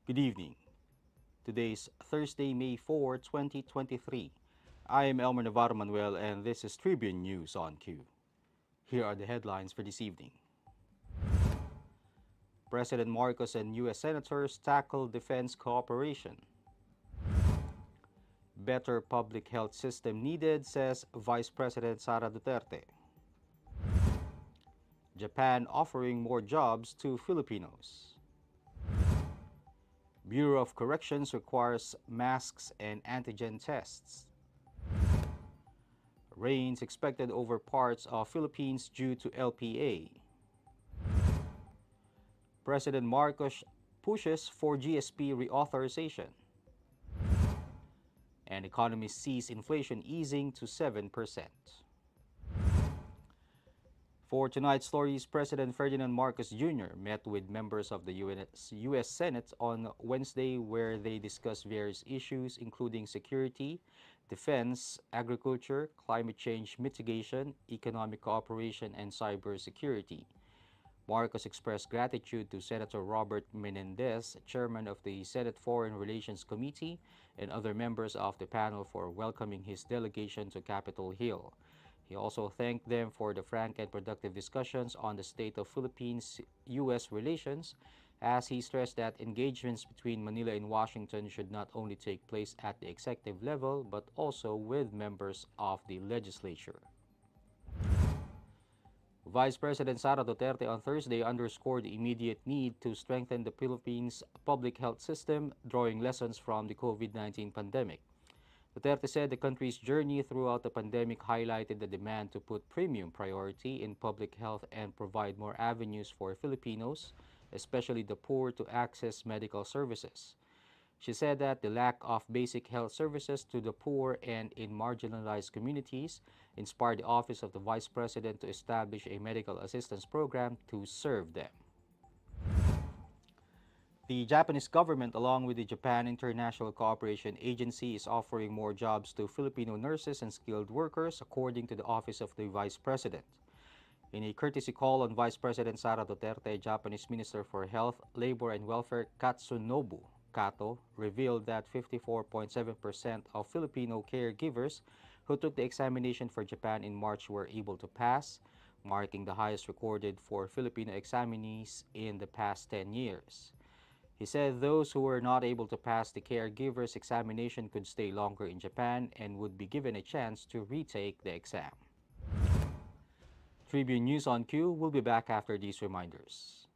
Good evening. Today is Thursday, May 4, 2023. I am Elmer Navarro Manuel and this is Tribune News on Q. Here are the headlines for this evening. President Marcos and U.S. senators tackle defense cooperation. Better public health system needed, says Vice President Sara Duterte. Japan offering more jobs to Filipinos. Bureau of Corrections requires masks and antigen tests. Rains expected over parts of Philippines due to LPA. President Marcos pushes for GSP reauthorization. And Economist sees inflation easing to 7%. For tonight's stories, President Ferdinand Marcos Jr. met with members of the U.S. Senate on Wednesday where they discussed various issues including security, defense, agriculture, climate change mitigation, economic cooperation, and cybersecurity. Marcos expressed gratitude to Senator Robert Menendez, chairman of the Senate Foreign Relations Committee, and other members of the panel for welcoming his delegation to Capitol Hill. He also thanked them for the frank and productive discussions on the state of Philippines-U.S. relations, as he stressed that engagements between Manila and Washington should not only take place at the executive level, but also with members of the legislature. Vice President Sara Duterte on Thursday underscored the immediate need to strengthen the Philippines' public health system, drawing lessons from the COVID-19 pandemic. Duterte said the country's journey throughout the pandemic highlighted the demand to put premium priority in public health and provide more avenues for Filipinos, especially the poor, to access medical services. She said that the lack of basic health services to the poor and in marginalized communities inspired the Office of the Vice President to establish a medical assistance program to serve them. The Japanese government, along with the Japan International Cooperation Agency, is offering more jobs to Filipino nurses and skilled workers, according to the Office of the Vice President. In a courtesy call on Vice President Sara Duterte, Japanese Minister for Health, Labor and Welfare Katsunobu Kato revealed that 54.7% of Filipino caregivers who took the examination for Japan in March were able to pass, marking the highest recorded for Filipino examinees in the past 10 years. He said those who were not able to pass the caregiver's examination could stay longer in Japan and would be given a chance to retake the exam. Tribune News on Q will be back after these reminders.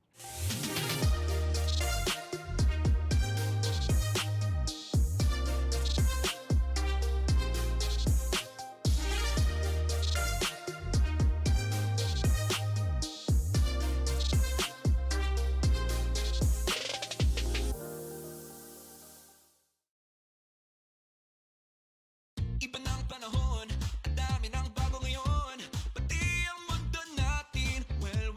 Iba ng panahon, ang dami ng bago ngayon. Pati ang mundo natin, well,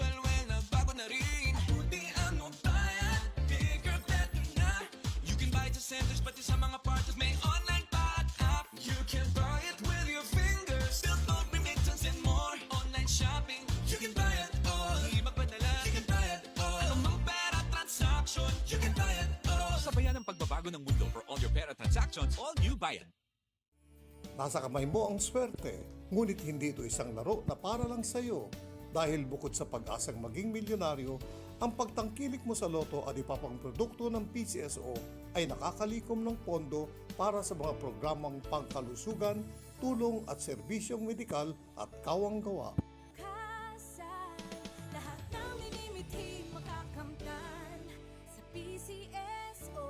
nagbago na rin. Buti ang bayan, bigger, better na. You can buy it to centers, pati sa mga partners may online pa at app. You can buy it with your fingers, still don't remittance and more. Online shopping, you can buy it all. Di magpadala, you can buy it all. Anumang pera transaction, you can buy it all. Sabayan ang pagbabago ng mundo for all your pera transactions, all new Bayad. Nasa kamay mo ang swerte, ngunit hindi ito isang laro na para lang sa iyo. Dahil bukod sa pag-asang maging milyonaryo, ang pagtangkilik mo sa loto at iba pang produkto ng PCSO ay nakakalikom ng pondo para sa mga programang pangkalusugan, tulong at serbisyong medikal at kawang-gawa. Lahat ng minimithi makakamtan sa PCSO.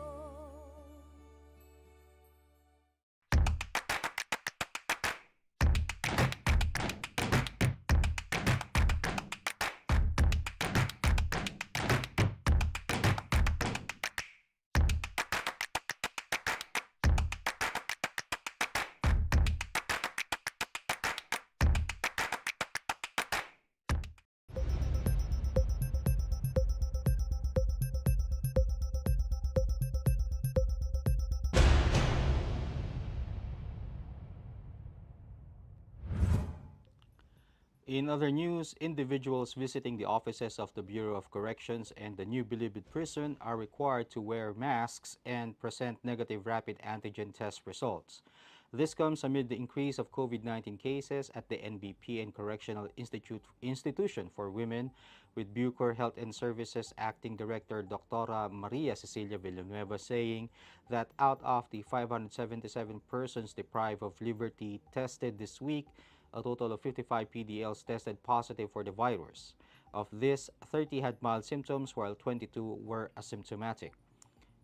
In other news, individuals visiting the offices of the Bureau of Corrections and the new Bilibid prison are required to wear masks and present negative rapid antigen test results. This comes amid the increase of COVID-19 cases at the NBP and Correctional Institution for Women, with BuCor Health and Services Acting Director Dr. Maria Cecilia Villanueva saying that out of the 577 persons deprived of liberty tested this week, a total of 55 PDLs tested positive for the virus. Of this, 30 had mild symptoms while 22 were asymptomatic.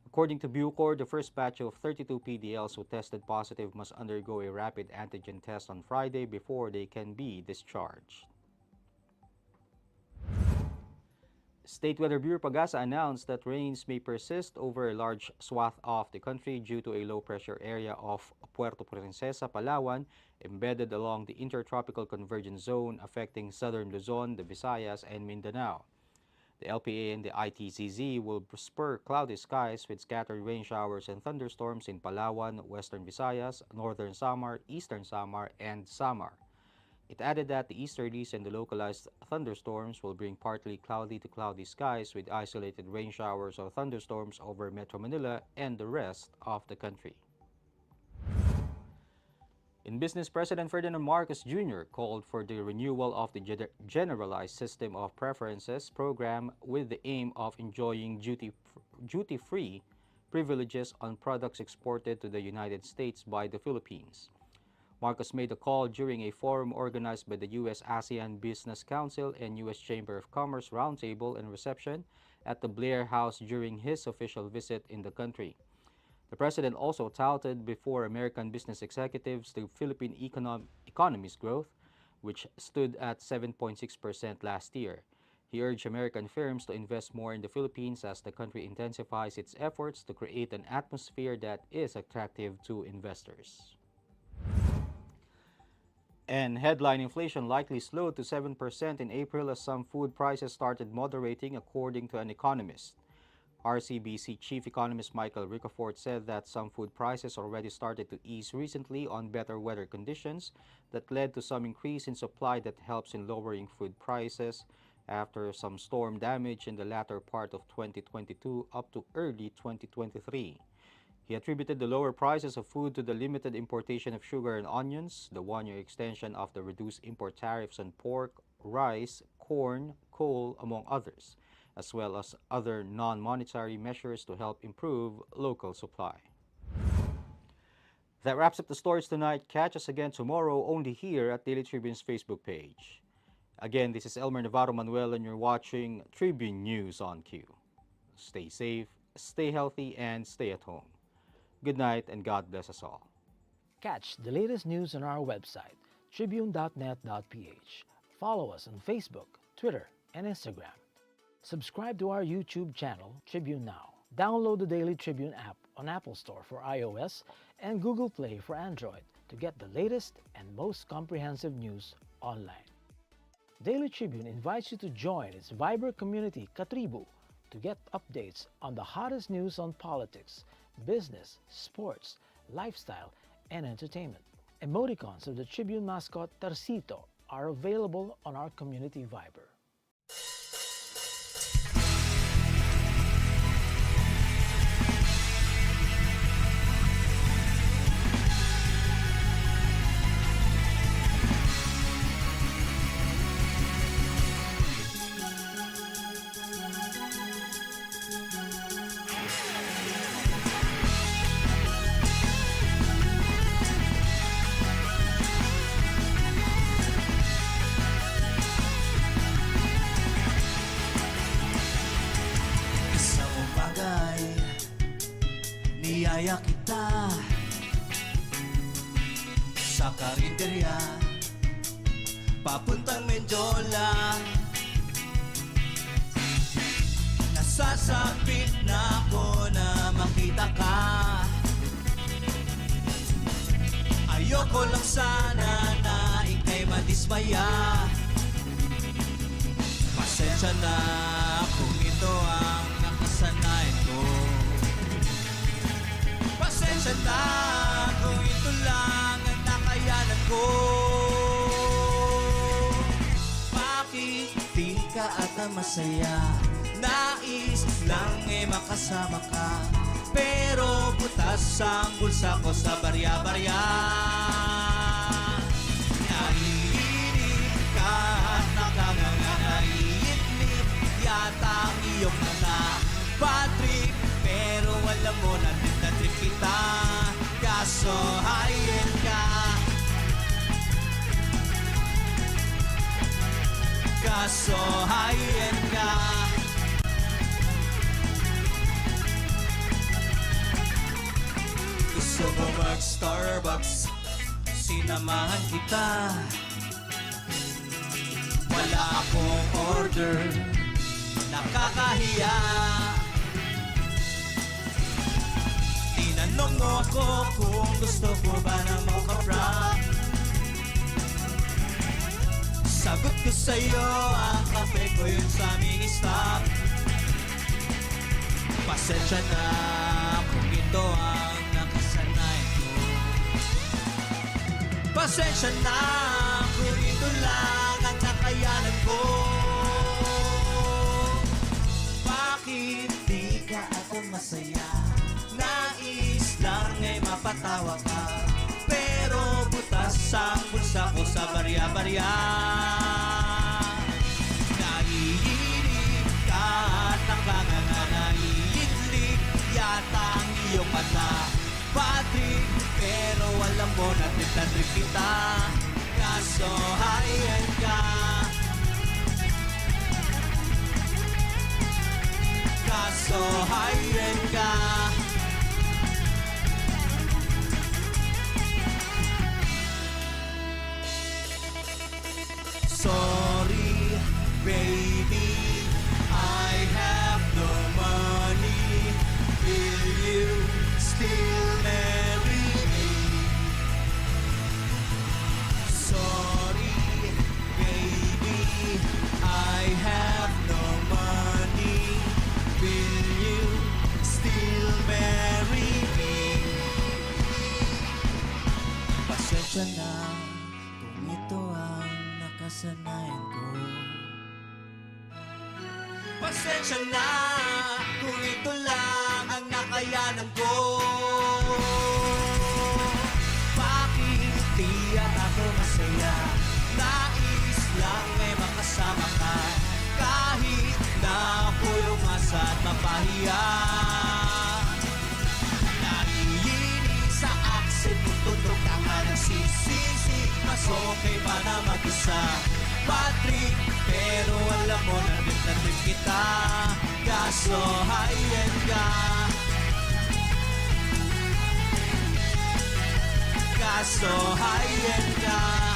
According to BuCor, the first batch of 32 PDLs who tested positive must undergo a rapid antigen test on Friday before they can be discharged. State Weather Bureau Pagasa announced that rains may persist over a large swath of the country due to a low-pressure area of Puerto Princesa, Palawan, embedded along the Intertropical Convergence Zone affecting southern Luzon, the Visayas, and Mindanao. The LPA and the ITCZ will spur cloudy skies with scattered rain showers and thunderstorms in Palawan, Western Visayas, Northern Samar, Eastern Samar, and Samar. It added that the easterlies and the localized thunderstorms will bring partly cloudy to cloudy skies with isolated rain showers or thunderstorms over Metro Manila and the rest of the country. In business, President Ferdinand Marcos Jr. called for the renewal of the Generalized System of Preferences program with the aim of enjoying duty-free privileges on products exported to the United States by the Philippines. Marcos made the call during a forum organized by the U.S.-ASEAN Business Council and U.S. Chamber of Commerce Roundtable and reception at the Blair House during his official visit in the country. The president also touted before American business executives the Philippine economy's growth, which stood at 7.6% last year. He urged American firms to invest more in the Philippines as the country intensifies its efforts to create an atmosphere that is attractive to investors. And headline inflation likely slowed to 7% in April as some food prices started moderating, according to an economist. RCBC Chief Economist Michael Ricafort said that some food prices already started to ease recently on better weather conditions that led to some increase in supply that helps in lowering food prices after some storm damage in the latter part of 2022 up to early 2023. He attributed the lower prices of food to the limited importation of sugar and onions, the one-year extension of the reduced import tariffs on pork, rice, corn, coal, among others, as well as other non-monetary measures to help improve local supply. That wraps up the stories tonight. Catch us again tomorrow only here at Daily Tribune's Facebook page. Again, this is Elmer Navarro Manuel and you're watching Tribune News on Q. Stay safe, stay healthy, and stay at home. Good night and God bless us all. Catch the latest news on our website, tribune.net.ph. Follow us on Facebook, Twitter, and Instagram. Subscribe to our YouTube channel, Tribune Now. Download the Daily Tribune app on Apple Store for iOS and Google Play for Android to get the latest and most comprehensive news online. Daily Tribune invites you to join its Viber community, Katribu, to get updates on the hottest news on politics, business, sports, lifestyle, and entertainment. Emoticons of the Tribune mascot Tarsito are available on our community Viber. Niyaya kita sa karinderya papuntang Menjola. Nasasabik na ako na makita ka. Ayoko lang sana na ika'y madismaya. Pasensya na kung ito ang nakasanayan ko. Pasensya na kung ito lang ang nakayanan ko. ka masaya. Nais lang makasama ka, pero butas ang bulsa ko sa barya-barya. Naiinip ka at nakanganganainip yata ang iyong mga Patrick, pero alam mo na trip kita. Kaso hayin ka, kaso hayin ka. Gusto mo mag-Starbucks, sinamahan kita. Wala akong order, nakakahiya. Tinanong mo ako kung gusto ko ba na mocha-frap. Sagot ko sa'yo, ang kape ko yun sa mini-stop. Pasensya na kung ito ang nakasanay ko. Pasensya na kung ito lang ang nakayanan ko. Bakit di ka ako masaya? Nais lang ay mapatawa ka, pero butas ang bulsa ko sa barya-barya. Naiinip ka at nakanganganainip yata ang iyong mata, Patrick, pero alam mo na trip kita. Kaso hayan ka, kaso hayan ka. Sorry, baby, I have no money. Will you still marry me? Sorry, baby, I have no money. Will you still marry me? Pasensya na kung ito ang nakasanayan ko. Pasensya na kung ito lang ang nakayanan ko. Bakit tiyak ako masaya? Nais lang ay makasama ka, kahit na ako lumasa at mapahiya. Naiinis sa aksen mo, tutok ka nga nagsisisi. Mas okay pa na mag-isa, Patrick, pero alam mo na trip kita. Kaso hayan ka, kaso hayan ka.